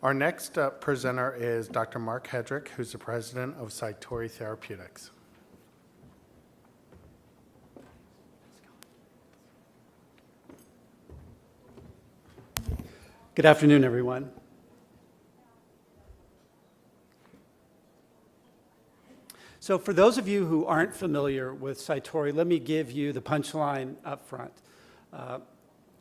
Our next presenter is Dr. Mark Hedrick, who's the president of Cytori Therapeutics. Good afternoon, everyone. So for those of you who aren't familiar with Cytori, let me give you the punchline up front.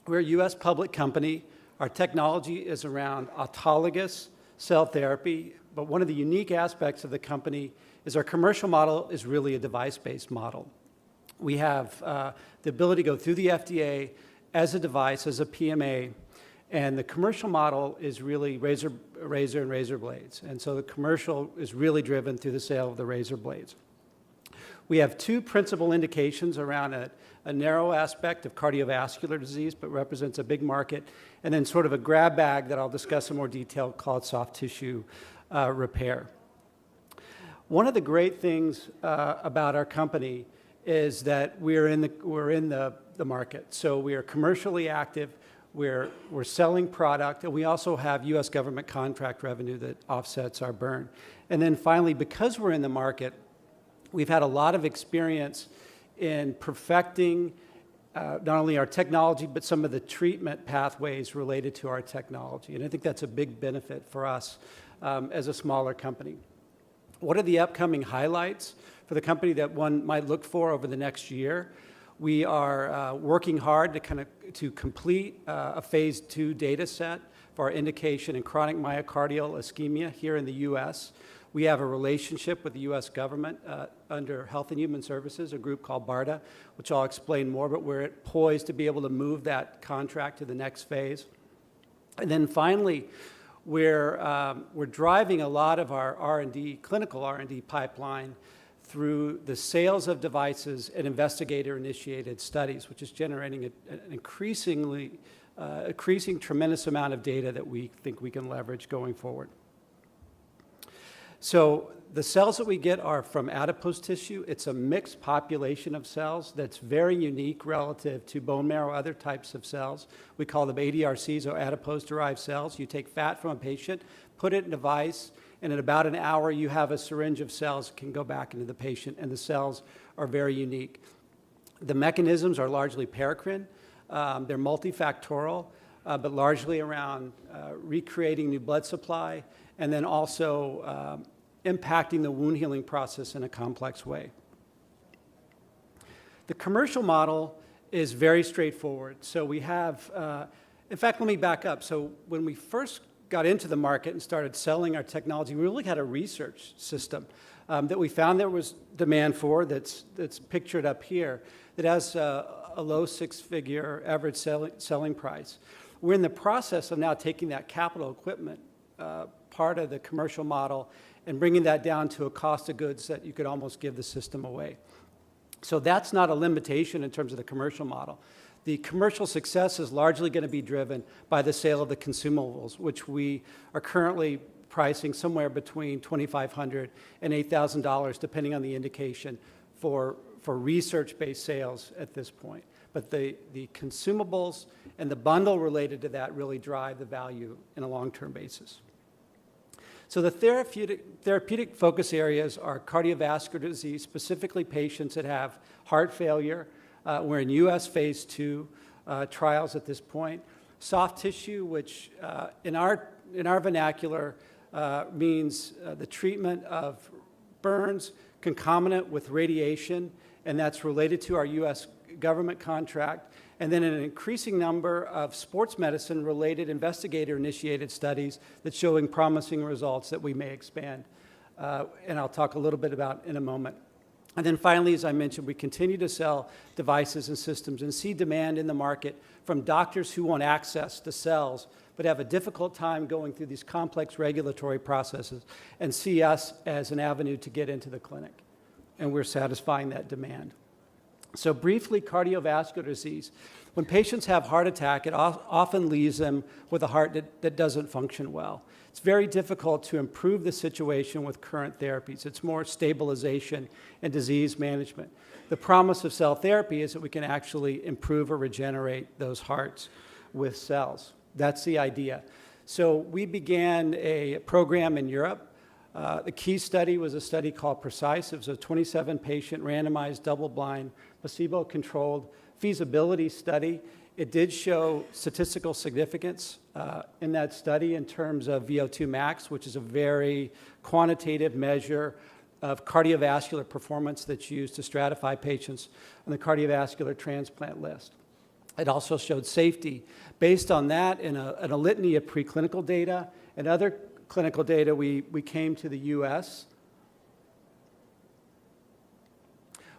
We're a U.S. public company. Our technology is around autologous cell therapy, but one of the unique aspects of the company is our commercial model is really a device-based model. We have the ability to go through the FDA as a device, as a PMA, and the commercial model is really razor and razor blades. And so the commercial is really driven through the sale of the razor blades. We have two principal indications around a narrow aspect of cardiovascular disease, but represents a big market, and then sort of a grab bag that I'll discuss in more detail called soft tissue repair. One of the great things about our company is that we're in the market. So we are commercially active. We're selling product, and we also have U.S. government contract revenue that offsets our burn. And then finally, because we're in the market, we've had a lot of experience in perfecting not only our technology, but some of the treatment pathways related to our technology. And I think that's a big benefit for us as a smaller company. What are the upcoming highlights for the company that one might look for over the next year? We are working hard to complete a phase 2 data set for our indication in chronic myocardial ischemia here in the U.S. We have a relationship with the U.S. government under Health and Human Services, a group called BARDA, which I'll explain more, but we're poised to be able to move that contract to the next phase. And then finally, we're driving a lot of our R&D, clinical R&D pipeline through the sales of devices and investigator-initiated studies, which is generating an increasing tremendous amount of data that we think we can leverage going forward. So the cells that we get are from adipose tissue. It's a mixed population of cells that's very unique relative to bone marrow, other types of cells. We call them ADRCs, or adipose-derived cells. You take fat from a patient, put it in a device, and in about an hour, you have a syringe of cells that can go back into the patient, and the cells are very unique. The mechanisms are largely paracrine. They're multifactorial, but largely around recreating new blood supply, and then also impacting the wound healing process in a complex way. The commercial model is very straightforward. So we have, in fact, let me back up. So when we first got into the market and started selling our technology, we really had a research system that we found there was demand for, that's pictured up here, that has a low six-figure average selling price. We're in the process of now taking that capital equipment part of the commercial model and bringing that down to a cost of goods that you could almost give the system away. So that's not a limitation in terms of the commercial model. The commercial success is largely going to be driven by the sale of the consumables, which we are currently pricing somewhere between $2,500 and $8,000, depending on the indication, for research-based sales at this point. But the consumables and the bundle related to that really drive the value in a long-term basis. So the therapeutic focus areas are cardiovascular disease, specifically patients that have heart failure. We're in U.S. phase 2 trials at this point. Soft tissue, which in our vernacular means the treatment of burns concomitant with radiation, and that's related to our U.S. government contract. And then an increasing number of sports medicine-related investigator-initiated studies that's showing promising results that we may expand. And I'll talk a little bit about in a moment. And then finally, as I mentioned, we continue to sell devices and systems and see demand in the market from doctors who want access to cells but have a difficult time going through these complex regulatory processes and see us as an avenue to get into the clinic. And we're satisfying that demand. So briefly, cardiovascular disease. When patients have heart attack, it often leaves them with a heart that doesn't function well. It's very difficult to improve the situation with current therapies. It's more stabilization and disease management. The promise of cell therapy is that we can actually improve or regenerate those hearts with cells. That's the idea. So we began a program in Europe. The key study was a study called PRECISE. It was a 27-patient randomized double-blind placebo-controlled feasibility study. It did show statistical significance in that study in terms of VO2 max, which is a very quantitative measure of cardiovascular performance that's used to stratify patients on the cardiovascular transplant list. It also showed safety. Based on that and a litany of preclinical data and other clinical data, we came to the U.S.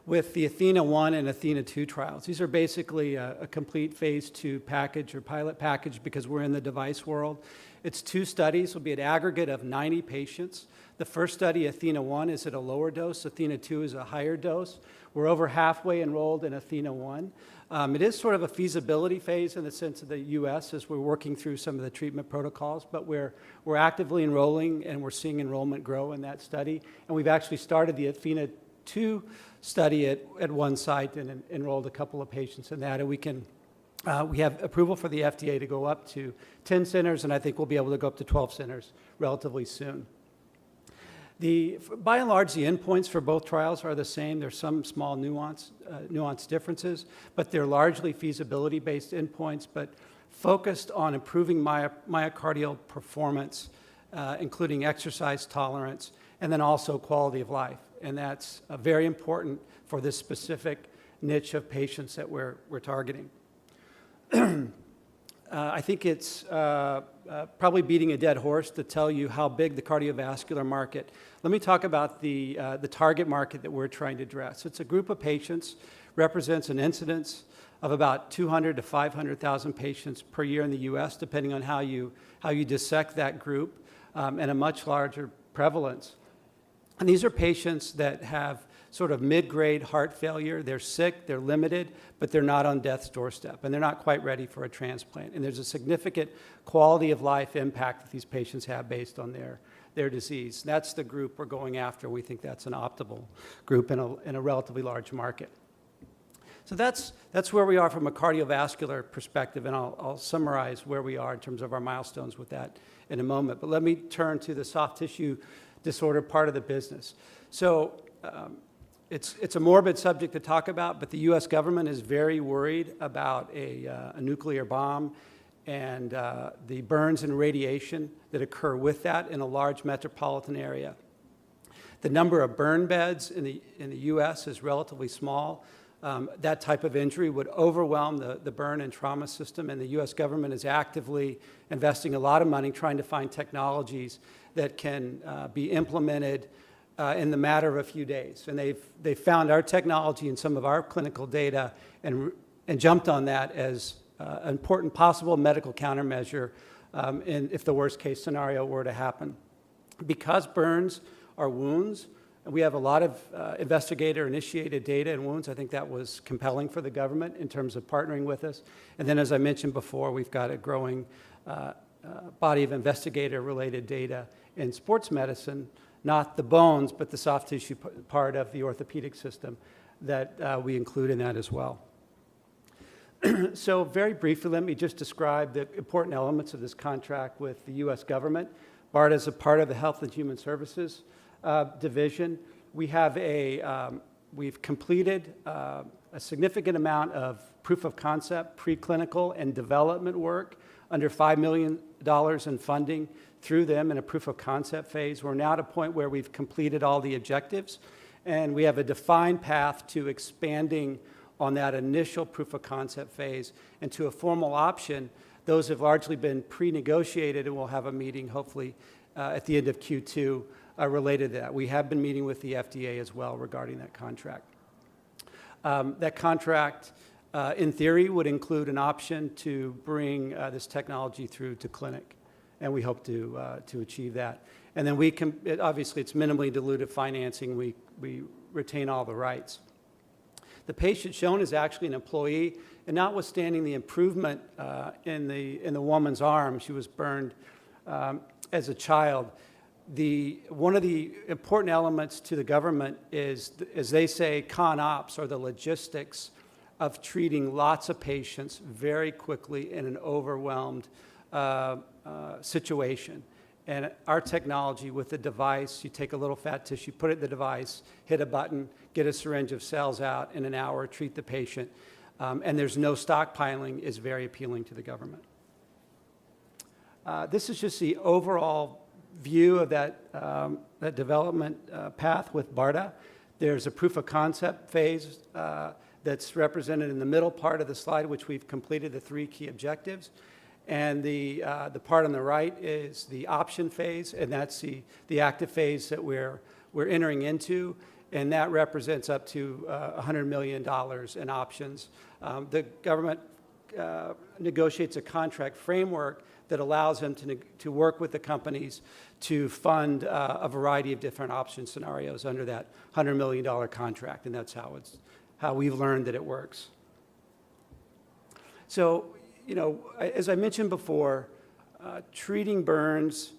with the ATHENA I and ATHENA II trials. These are basically a complete phase 2 package or pilot package because we're in the device world. It's 2 studies. Will be an aggregate of 90 patients. The first study, ATHENA I, is at a lower dose. ATHENA II is a higher dose. We're over halfway enrolled in ATHENA I. It is sort of a feasibility phase in the sense of the U.S. as we're working through some of the treatment protocols, but we're actively enrolling and we're seeing enrollment grow in that study. And we've actually started the ATHENA II study at one site and enrolled a couple of patients in that. And we have approval for the FDA to go up to 10 centers, and I think we'll be able to go up to 12 centers relatively soon. By and large, the endpoints for both trials are the same. There's some small nuance differences, but they're largely feasibility-based endpoints, but focused on improving myocardial performance, including exercise tolerance, and then also quality of life. And that's very important for this specific niche of patients that we're targeting. I think it's probably beating a dead horse to tell you how big the cardiovascular market. Let me talk about the target market that we're trying to address. It's a group of patients, represents an incidence of about 200 to 500,000 patients per year in the U.S., depending on how you dissect that group, and a much larger prevalence. And these are patients that have sort of mid-grade heart failure. They're sick, they're limited, but they're not on death's doorstep, and they're not quite ready for a transplant. And there's a significant quality of life impact that these patients have based on their disease. That's the group we're going after. We think that's an optimal group in a relatively large market. So that's where we are from a cardiovascular perspective, and I'll summarize where we are in terms of our milestones with that in a moment. But let me turn to the soft tissue disorder part of the business. So it's a morbid subject to talk about, but the U.S. government is very worried about a nuclear bomb and the burns and radiation that occur with that in a large metropolitan area. The number of burn beds in the U.S. is relatively small. That type of injury would overwhelm the burn and trauma system, and the U.S. government is actively investing a lot of money trying to find technologies that can be implemented in the matter of a few days. And they've found our technology and some of our clinical data and jumped on that as an important possible medical countermeasure if the worst case scenario were to happen. Because burns are wounds, and we have a lot of investigator-initiated data in wounds. I think that was compelling for the government in terms of partnering with us. And then, as I mentioned before, we've got a growing body of investigator-related data in sports medicine, not the bones, but the soft tissue part of the orthopedic system that we include in that as well. So very briefly, let me just describe the important elements of this contract with the U.S. government. BARDA is a part of the Health and Human Services division. We've completed a significant amount of proof of concept, preclinical and development work under $5 million in funding through them in a proof of concept phase. We're now at a point where we've completed all the objectives, and we have a defined path to expanding on that initial proof of concept phase into a formal option. Those have largely been pre-negotiated, and we'll have a meeting hopefully at the end of Q2 related to that. We have been meeting with the FDA as well regarding that contract. That contract, in theory, would include an option to bring this technology through to clinic, and we hope to achieve that. And then obviously it's minimally dilutive financing. We retain all the rights. The patient shown is actually an employee, and notwithstanding the improvement in the woman's arm, she was burned as a child. One of the important elements to the government is, as they say, con ops, or the logistics of treating lots of patients very quickly in an overwhelmed situation. And our technology with the device, you take a little fat tissue, put it in the device, hit a button, get a syringe of cells out in an hour, treat the patient, and there's no stockpiling, is very appealing to the government. This is just the overall view of that development path with BARDA. There's a proof of concept phase that's represented in the middle part of the slide, which we've completed the 3 key objectives. And the part on the right is the option phase, and that's the active phase that we're entering into, and that represents up to $100 million in options. The government negotiates a contract framework that allows them to work with the companies to fund a variety of different option scenarios under that $100 million contract, and that's how we've learned that it works. So, you know, as I mentioned before, treating burns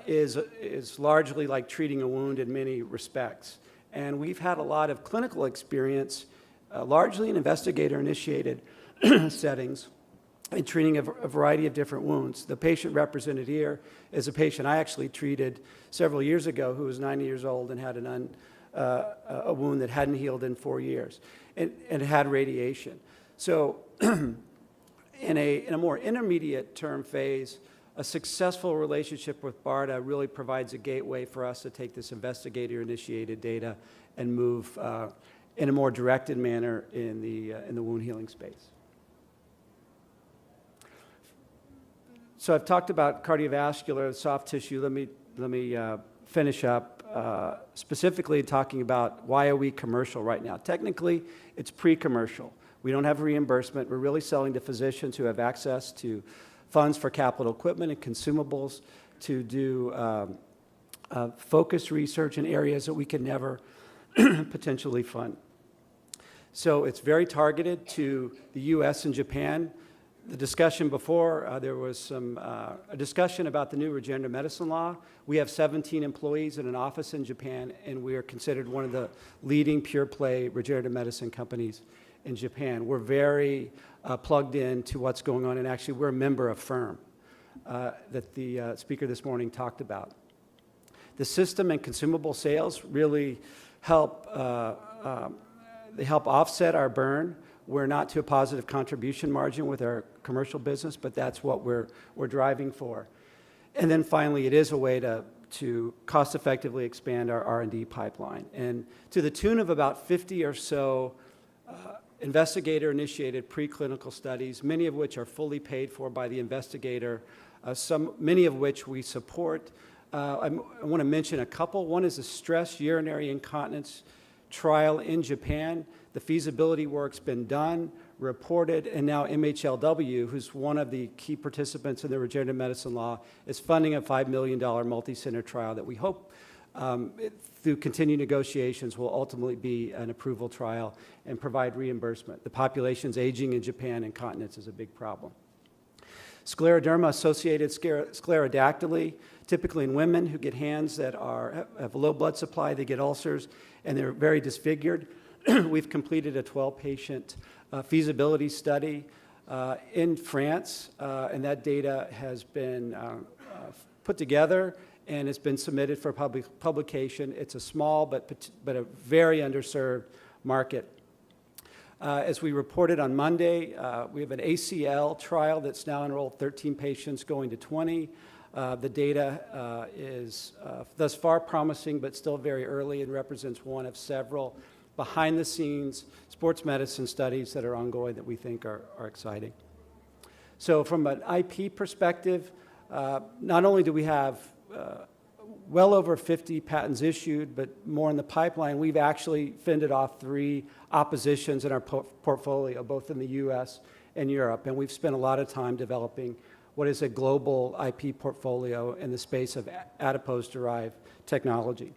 is largely like treating a wound in many respects. And we've had a lot of clinical experience, largely in investigator-initiated settings, in treating a variety of different wounds. The patient represented here is a patient I actually treated several years ago who was 90 years old and had a wound that hadn't healed in 4 years and had radiation. So in a more intermediate term phase, a successful relationship with BARDA really provides a gateway for us to take this investigator-initiated data and move in a more directed manner in the wound healing space. So I've talked about cardiovascular, soft tissue. Let me finish up specifically talking about why are we commercial right now. Technically, it's pre-commercial. We don't have reimbursement. We're really selling to physicians who have access to funds for capital equipment and consumables to do focused research in areas that we can never potentially fund. So it's very targeted to the US and Japan. The discussion before, there was a discussion about the new regenerative medicine law. We have 17 employees in an office in Japan, and we are considered one of the leading pure-play regenerative medicine companies in Japan. We're very plugged in to what's going on, and actually we're a member of FIRM that the speaker this morning talked about. The system and consumable sales really help, they help offset our burn. We're not to a positive contribution margin with our commercial business, but that's what we're driving for. And then finally, it is a way to cost-effectively expand our R&D pipeline. And to the tune of about 50 or so investigator-initiated preclinical studies, many of which are fully paid for by the investigator, many of which we support. I want to mention a couple. One is the stress urinary incontinence trial in Japan. The feasibility work's been done, reported, and now MHLW, who's one of the key participants in the regenerative medicine law, is funding a $5 million multi-center trial that we hope through continued negotiations will ultimately be an approval trial and provide reimbursement. The population's aging in Japan, and incontinence is a big problem. Scleroderma-associated sclerodactyly, typically in women who get hands that have a low blood supply, they get ulcers, and they're very disfigured. We've completed a 12-patient feasibility study in France, and that data has been put together and it's been submitted for publication. It's a small but a very underserved market. As we reported on Monday, we have an ACL trial that's now enrolled 13 patients going to 20. The data is thus far promising, but still very early, and represents one of several behind-the-scenes sports medicine studies that are ongoing that we think are exciting. So from an IP perspective, not only do we have well over 50 patents issued, but more in the pipeline, we've actually fended off 3 oppositions in our portfolio, both in the US and Europe, and we've spent a lot of time developing what is a global IP portfolio in the space of adipose-derived technology.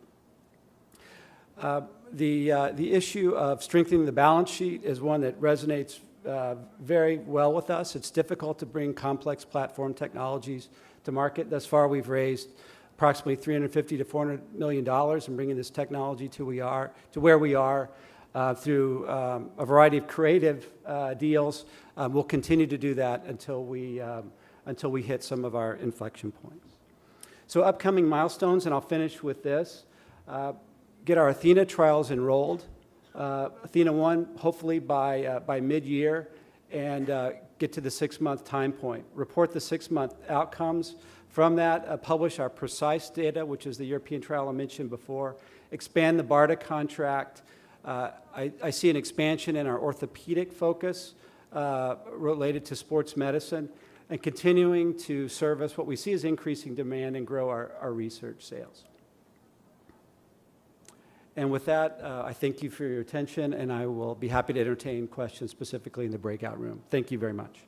The issue of strengthening the balance sheet is one that resonates very well with us. It's difficult to bring complex platform technologies to market. Thus far, we've raised approximately $350 to $400 million in bringing this technology to where we are through a variety of creative deals. We'll continue to do that until we until we hit some of our inflection points. So upcoming milestones, and I'll finish with this, get our ATHENA trials enrolled, ATHENA I hopefully by mid-year, and get to the 6-month time point. Report the 6-month outcomes. From that, publish our precise data, which is the European trial I mentioned before, expand the BARDA contract. I see an expansion in our orthopedic focus related to sports medicine, and continuing to service what we see as increasing demand and grow our research sales. And with that, I thank you for your attention, and I will be happy to entertain questions specifically in the breakout room. Thank you very much.